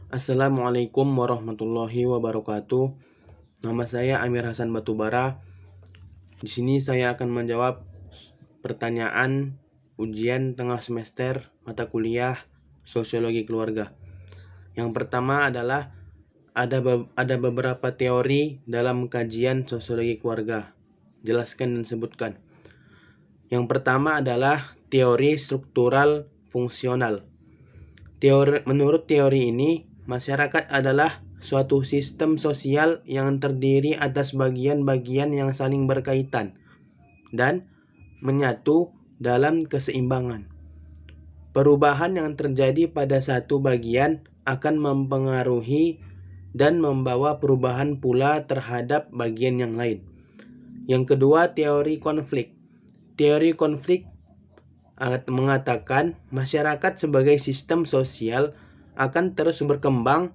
Assalamualaikum warahmatullahi wabarakatuh. Nama saya Amir Hasan Batubara. Di sini saya akan menjawab pertanyaan ujian tengah semester mata kuliah Sosiologi Keluarga. Yang pertama adalah ada beberapa teori dalam kajian sosiologi keluarga. Jelaskan dan sebutkan. Yang pertama adalah teori struktural fungsional. Menurut teori ini, masyarakat adalah suatu sistem sosial yang terdiri atas bagian-bagian yang saling berkaitan dan menyatu dalam keseimbangan. Perubahan yang terjadi pada satu bagian akan mempengaruhi dan membawa perubahan pula terhadap bagian yang lain. Yang kedua, teori konflik. Teori konflik mengatakan masyarakat sebagai sistem sosial akan terus berkembang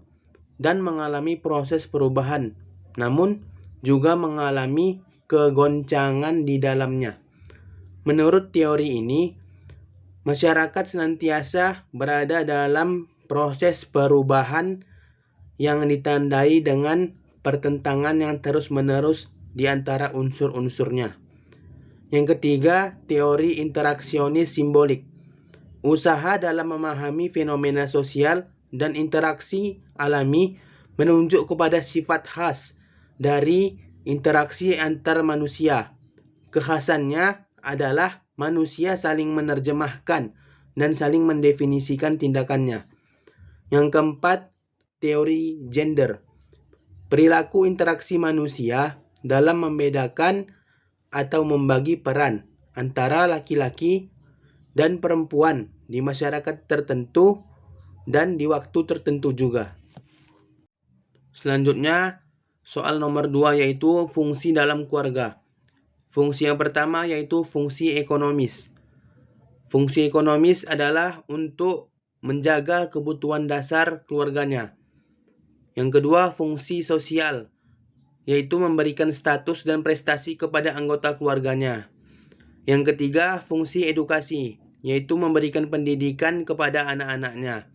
dan mengalami proses perubahan, namun juga mengalami kegoncangan di dalamnya. Menurut teori ini, masyarakat senantiasa berada dalam proses perubahan yang ditandai dengan pertentangan yang terus-menerus di antara unsur-unsurnya. Yang ketiga, teori interaksionis simbolik. Usaha dalam memahami fenomena sosial dan interaksi alami menunjuk kepada sifat khas dari interaksi antar manusia. Kekhasannya adalah manusia saling menerjemahkan dan saling mendefinisikan tindakannya. Yang keempat, teori gender. Perilaku interaksi manusia dalam membedakan atau membagi peran antara laki-laki dan perempuan di masyarakat tertentu dan di waktu tertentu juga. Selanjutnya, soal nomor 2 yaitu fungsi dalam keluarga. Fungsi yang pertama yaitu fungsi ekonomis. Fungsi ekonomis adalah untuk menjaga kebutuhan dasar keluarganya. Yang kedua, fungsi sosial, yaitu memberikan status dan prestasi kepada anggota keluarganya. Yang ketiga, fungsi edukasi, yaitu memberikan pendidikan kepada anak-anaknya.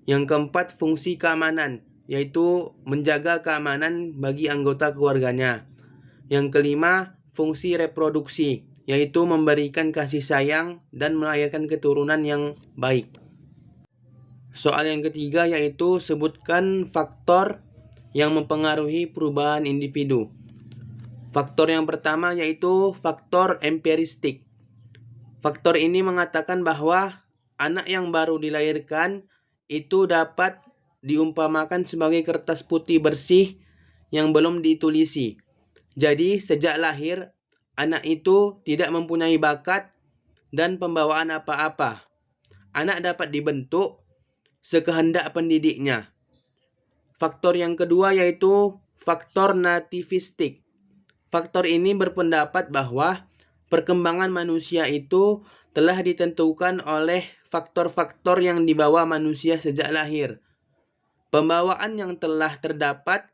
Yang keempat, fungsi keamanan, yaitu menjaga keamanan bagi anggota keluarganya. Yang kelima, fungsi reproduksi, yaitu memberikan kasih sayang dan melahirkan keturunan yang baik. Soal yang ketiga yaitu sebutkan faktor yang mempengaruhi perubahan individu. Faktor yang pertama yaitu faktor empiristik. Faktor ini mengatakan bahwa anak yang baru dilahirkan itu dapat diumpamakan sebagai kertas putih bersih yang belum ditulisi. Jadi sejak lahir, anak itu tidak mempunyai bakat dan pembawaan apa-apa. Anak dapat dibentuk sekehendak pendidiknya. Faktor yang kedua yaitu faktor nativistik. Faktor ini berpendapat bahwa perkembangan manusia itu telah ditentukan oleh faktor-faktor yang dibawa manusia sejak lahir. Pembawaan yang telah terdapat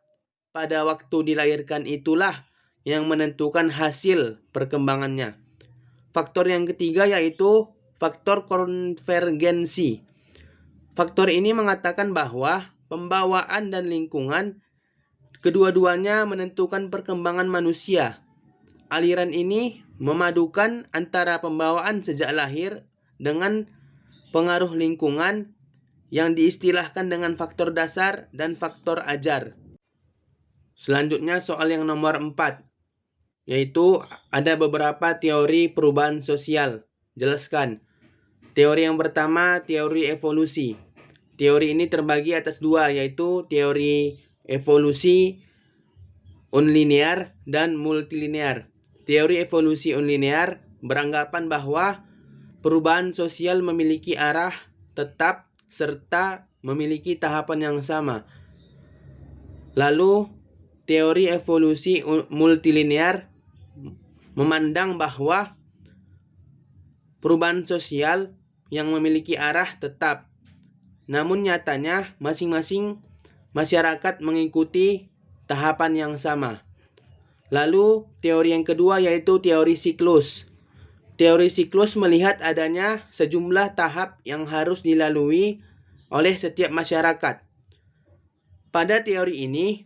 pada waktu dilahirkan itulah yang menentukan hasil perkembangannya. Faktor yang ketiga yaitu faktor konvergensi. Faktor ini mengatakan bahwa pembawaan dan lingkungan kedua-duanya menentukan perkembangan manusia. Aliran ini memadukan antara pembawaan sejak lahir dengan pengaruh lingkungan yang diistilahkan dengan faktor dasar dan faktor ajar. Selanjutnya soal yang nomor 4, yaitu ada beberapa teori perubahan sosial. Jelaskan. Teori yang pertama, teori evolusi. Teori ini terbagi atas dua, yaitu teori evolusi unlinear dan multilinear. Teori evolusi unlinear beranggapan bahwa perubahan sosial memiliki arah tetap serta memiliki tahapan yang sama. Lalu, teori evolusi multilinear memandang bahwa perubahan sosial yang memiliki arah tetap, namun nyatanya masing-masing masyarakat mengikuti tahapan yang sama. Lalu teori yang kedua yaitu teori siklus. Teori siklus melihat adanya sejumlah tahap yang harus dilalui oleh setiap masyarakat. Pada teori ini,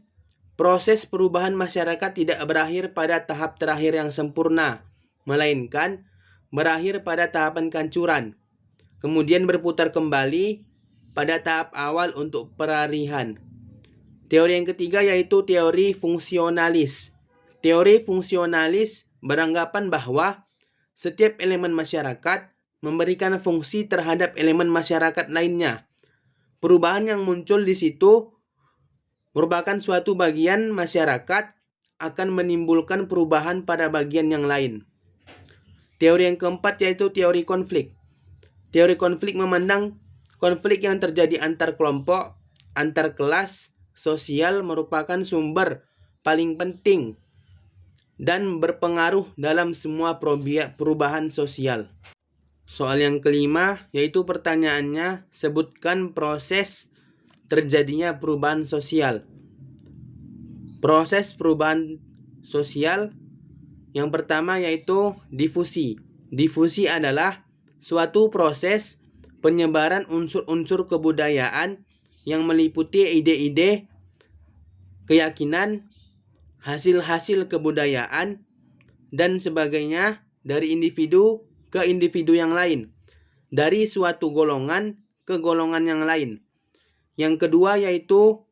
proses perubahan masyarakat tidak berakhir pada tahap terakhir yang sempurna, melainkan berakhir pada tahapan kehancuran, kemudian berputar kembali pada tahap awal untuk peralihan. Teori yang ketiga yaitu teori fungsionalis. Teori fungsionalis beranggapan bahwa setiap elemen masyarakat memberikan fungsi terhadap elemen masyarakat lainnya. Perubahan yang muncul di situ merupakan suatu bagian masyarakat akan menimbulkan perubahan pada bagian yang lain. Teori yang keempat yaitu teori konflik. Teori konflik memandang konflik yang terjadi antar kelompok, antar kelas sosial merupakan sumber paling penting dan berpengaruh dalam semua perubahan sosial. Soal yang kelima yaitu pertanyaannya, sebutkan proses terjadinya perubahan sosial. Proses perubahan sosial yang pertama yaitu difusi. Difusi adalah suatu proses penyebaran unsur-unsur kebudayaan yang meliputi ide-ide, keyakinan, hasil-hasil kebudayaan, dan sebagainya dari individu ke individu yang lain, dari suatu golongan ke golongan yang lain. Yang kedua yaitu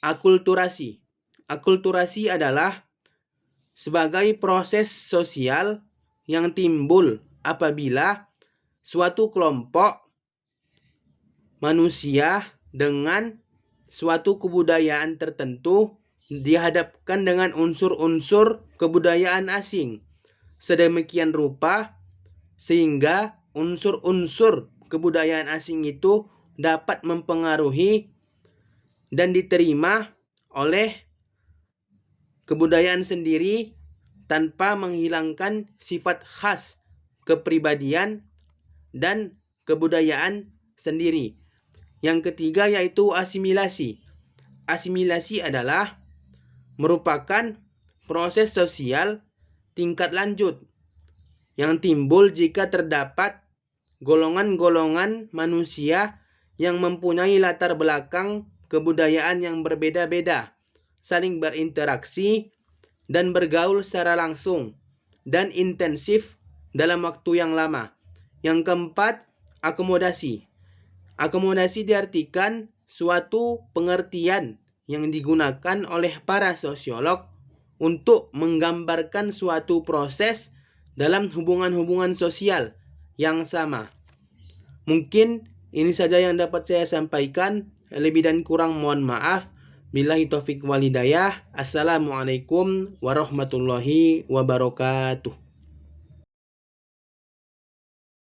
akulturasi. Akulturasi adalah sebagai proses sosial yang timbul apabila suatu kelompok manusia dengan suatu kebudayaan tertentu dihadapkan dengan unsur-unsur kebudayaan asing sedemikian rupa sehingga unsur-unsur kebudayaan asing itu dapat mempengaruhi dan diterima oleh kebudayaan sendiri tanpa menghilangkan sifat khas kepribadian dan kebudayaan sendiri. Yang ketiga yaitu asimilasi. Asimilasi adalah merupakan proses sosial tingkat lanjut yang timbul jika terdapat golongan-golongan manusia yang mempunyai latar belakang kebudayaan yang berbeda-beda, saling berinteraksi dan bergaul secara langsung dan intensif dalam waktu yang lama. Yang keempat, akomodasi. Akomodasi diartikan suatu pengertian yang digunakan oleh para sosiolog untuk menggambarkan suatu proses dalam hubungan-hubungan sosial yang sama. Mungkin ini saja yang dapat saya sampaikan. Lebih dan kurang mohon maaf. Billahi taufik wal hidayah. Assalamualaikum warahmatullahi wabarakatuh.